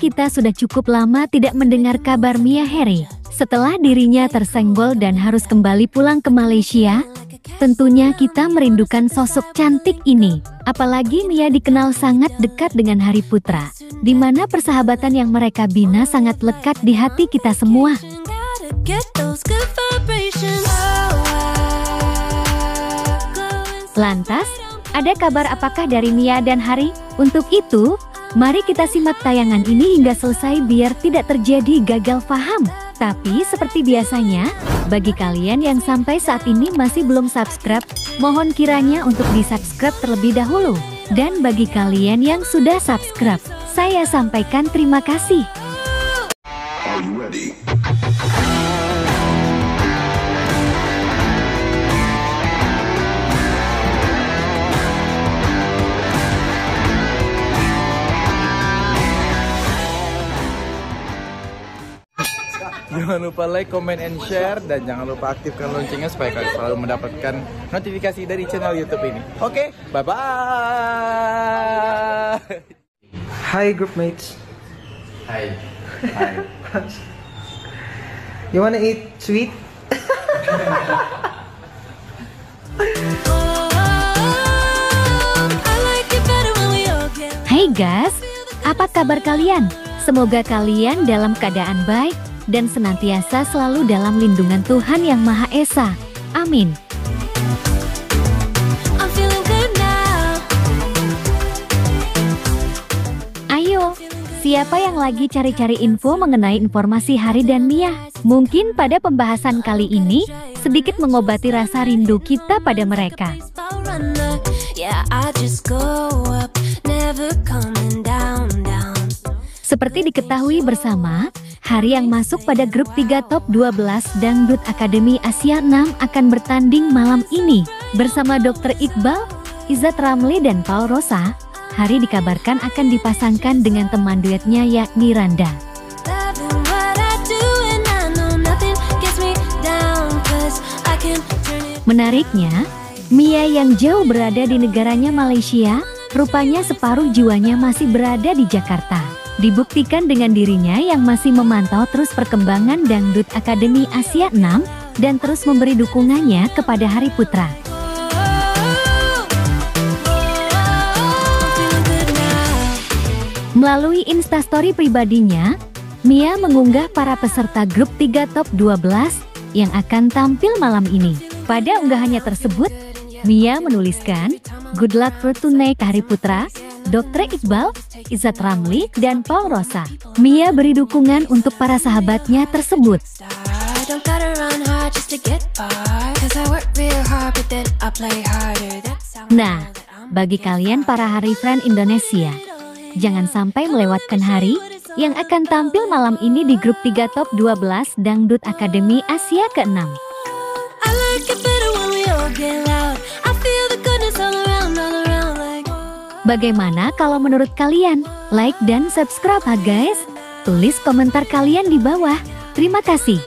kita sudah cukup lama tidak mendengar kabar Mia Harry. Setelah dirinya tersenggol dan harus kembali pulang ke Malaysia, tentunya kita merindukan sosok cantik ini. Apalagi Mia dikenal sangat dekat dengan Hari Putra, di mana persahabatan yang mereka bina sangat lekat di hati kita semua. Lantas, ada kabar apakah dari Mia dan Hari? Untuk itu, mari kita simak tayangan ini hingga selesai biar tidak terjadi gagal paham. Tapi seperti biasanya, bagi kalian yang sampai saat ini masih belum subscribe, mohon kiranya untuk di-subscribe terlebih dahulu. Dan bagi kalian yang sudah subscribe, saya sampaikan terima kasih. Are you ready? Jangan lupa like, comment, and share. Dan jangan lupa aktifkan loncengnya supaya kalian selalu mendapatkan notifikasi dari channel YouTube ini. Oke, bye-bye. Hi group mates. Hai. Hai. You wanna eat sweet? Hai guys, apa kabar kalian? Semoga kalian dalam keadaan baik dan senantiasa selalu dalam lindungan Tuhan Yang Maha Esa. Amin. Ayo, siapa yang lagi cari-cari info mengenai informasi Hari dan Mia? Mungkin pada pembahasan kali ini, sedikit mengobati rasa rindu kita pada mereka. Seperti diketahui bersama, Hari yang masuk pada grup 3 top 12 Dangdut Akademi Asia 6 akan bertanding malam ini. Bersama Dr. Iqbal, Izzat Ramli dan Paul Rosa, Hari dikabarkan akan dipasangkan dengan teman duetnya yakni Randa. Menariknya, Mia yang jauh berada di negaranya Malaysia, rupanya separuh jiwanya masih berada di Jakarta. Dibuktikan dengan dirinya yang masih memantau terus perkembangan Dangdut Akademi Asia 6 dan terus memberi dukungannya kepada Hari Putra. Melalui instastory pribadinya, Mia mengunggah para peserta grup 3 top 12 yang akan tampil malam ini. Pada unggahannya tersebut, Mia menuliskan, "Good luck for tonight Hari Putra, Dr. Iqbal, Izzat Ramli, dan Paul Rosa." Mia beri dukungan untuk para sahabatnya tersebut. Nah, bagi kalian para Hari Friend Indonesia, jangan sampai melewatkan Hari yang akan tampil malam ini di grup 3 top 12 Dangdut Akademi Asia ke-6. Bagaimana kalau menurut kalian? Like dan subscribe ha guys. Tulis komentar kalian di bawah. Terima kasih.